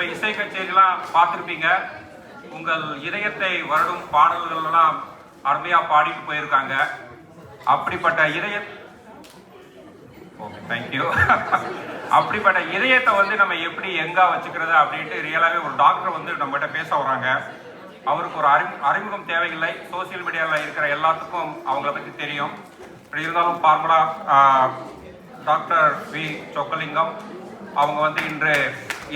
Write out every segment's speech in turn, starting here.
இப்போ இசை கச்சேரிலாம் பார்த்துருப்பீங்க. உங்கள் இதயத்தை வருடும் பாடல்கள்லாம் அருமையாக பாடிட்டு போயிருக்காங்க. அப்படிப்பட்ட தேங்க்யூ. அப்படிப்பட்ட இதயத்தை வந்து நம்ம எப்படி எங்கா வச்சுக்கிறது அப்படின்ட்டு ரியலாகவே ஒரு டாக்டர் வந்து நம்மகிட்ட பேச வராங்க. அவருக்கு ஒரு அறிமுகம் தேவையில்லை. சோசியல் மீடியாவில் இருக்கிற எல்லாத்துக்கும் அவங்கள பற்றி தெரியும். இப்படி இருந்தாலும் ஃபார்முலா டாக்டர் வி சொக்கலிங்கம் அவங்க வந்து இன்று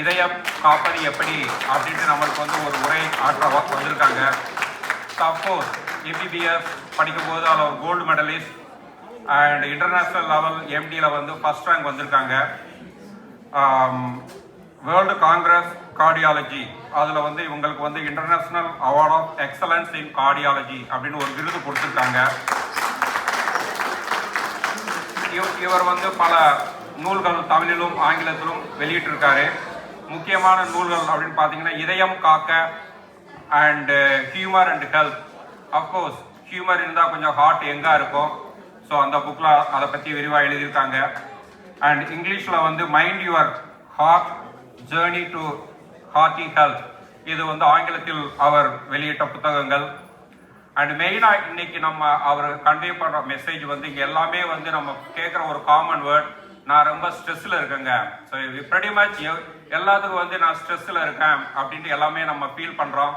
இதயம் காப்பது எப்படி அப்படின்ட்டு நம்மளுக்கு வந்து ஒரு உரை ஆற்ற வந்திருக்காங்க. அஃப்கோர்ஸ் எம்பிபிஎஸ் படிக்கும்போது அதில் ஒரு gold medalist and international level எம்டியில் வந்து ஃபர்ஸ்ட் ரேங்க் வந்திருக்காங்க. வேர்ல்டு காங்கிரஸ் கார்டியாலஜி அதில் வந்து இவங்களுக்கு வந்து international award of excellence in cardiology அப்படின்னு ஒரு விருது கொடுத்துருக்காங்க. இவர் வந்து பல நூல்கள் தமிழிலும் ஆங்கிலத்திலும் வெளியிட்டிருக்காரு. முக்கியமான நூல்கள் அப்படின்னு பார்த்தீங்கன்னா இதயம் காக்க and humour and health. Of course humour இருந்தால் கொஞ்சம் ஹார்ட் எங்கே இருக்கும். ஸோ அந்த புக்கில் அதை பற்றி விரிவாக எழுதியிருக்காங்க. அண்ட் இங்கிலீஷில் வந்து mind your heart journey to hearty health இது வந்து ஆங்கிலத்தில் அவர் வெளியிட்ட புத்தகங்கள். அண்ட் மெயினாக இன்னைக்கு நம்ம அவர் கன்வே பண்ணுற மெசேஜ் வந்து இங்கே எல்லாமே வந்து நம்ம கேட்குற ஒரு காமன் வேர்ட், நான் ரொம்ப ஸ்ட்ரெஸ்ஸில் இருக்கேங்க. ஸோ pretty much எல்லாத்துக்கும் வந்து நான் ஸ்ட்ரெஸ்ஸில் இருக்கேன் அப்படின்ட்டு எல்லாமே நம்ம ஃபீல் பண்ணுறோம்.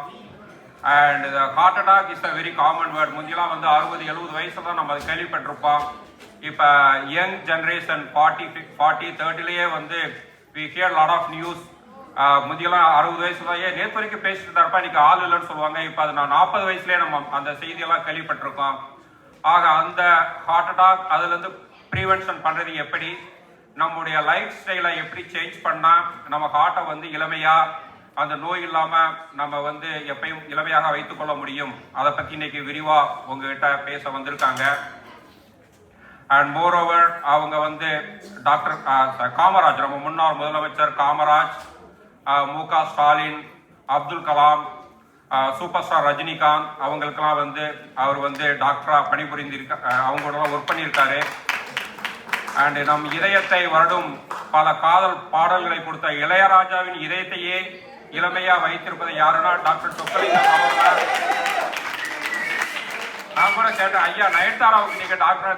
And heart attack is a very common word. முந்தியெல்லாம் வந்து 60-70 வயசுல தான் நம்ம அதை கேள்விப்பட்டிருப்போம். இப்போ யங் ஜென்ரேஷன் 40-30லேயே வந்து we hear lot of news. முந்தியெல்லாம் 60 வயசுல நேற்று வரைக்கும் பேசிட்டு இருந்தாருப்பா, இன்னைக்கு ஆள் இல்லைன்னு சொல்லுவாங்க. இப்போ அது நான் 40 வயசுலேயே நம்ம அந்த செய்தியெல்லாம் கேள்விப்பட்டிருக்கோம். ஆக அந்த ஹார்ட் அட்டாக் அதுலேருந்து ப்ரிவென்ஷன் பண்ணுறது எப்படி, நம்முடைய லைஃப் ஸ்டைலை எப்படி சேஞ்ச் பண்ணால் நம்ம ஹார்ட்டை வந்து இளமையாக அந்த நோய் இல்லாமல் நம்ம வந்து எப்பயும் இளமையாக வைத்துக்கொள்ள முடியும், அதை பற்றி இன்னைக்கு விரிவாக உங்ககிட்ட பேச வந்திருக்காங்க. அண்ட் மோரோவர் அவங்க வந்து டாக்டர் காமராஜ், நம்ம முன்னாள் முதலமைச்சர் காமராஜ், மு.க. ஸ்டாலின், அப்துல் கலாம், சூப்பர் ஸ்டார் ரஜினிகாந்த் அவங்களுக்கெல்லாம் வந்து அவர் வந்து டாக்டராக அவங்களோட ஒர்க் பண்ணியிருக்காரு. அண்ட் நம் இதயத்தை வருடும் பல காதல் பாடல்களை கொடுத்த இளையராஜாவின் இதயத்தையே இளமையா வைத்திருப்பது யாருன்னா டாக்டர் சொக்கலிங்கம் அவர்கள். நான் கூட கேட்டேன், ஐயா நயன்தாராவுக்கு நீங்க டாக்டர்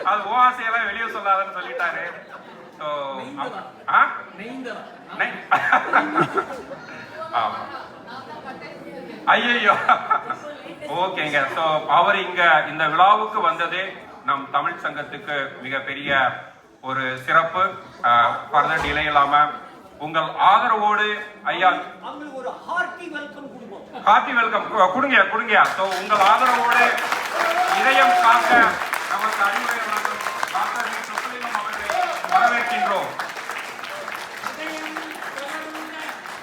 அது ஓஆசையெல்லாம் வெளியே சொல்லாதுன்னு சொல்லிட்டாரு. ஐயோ ஓகேங்க. ஸோ அவர் இங்க இந்த விழாவுக்கு வந்தது நம் தமிழ் சங்கத்துக்கு மிகப்பெரிய ஒரு சிறப்பு. ஃபர்தர் டிலே இல்லாம உங்கள் ஆதரவோடு ஐயா ஒரு ஹார்ட்டி வெல்கம் கொடுங்க. ஸோ உங்கள் ஆதரவோடு இதயம் காக்க நமக்கு அறிவுரை வழங்கும் டாக்டர் சொக்கலிங்கம் அவர்களை வரவேற்கின்றோம்.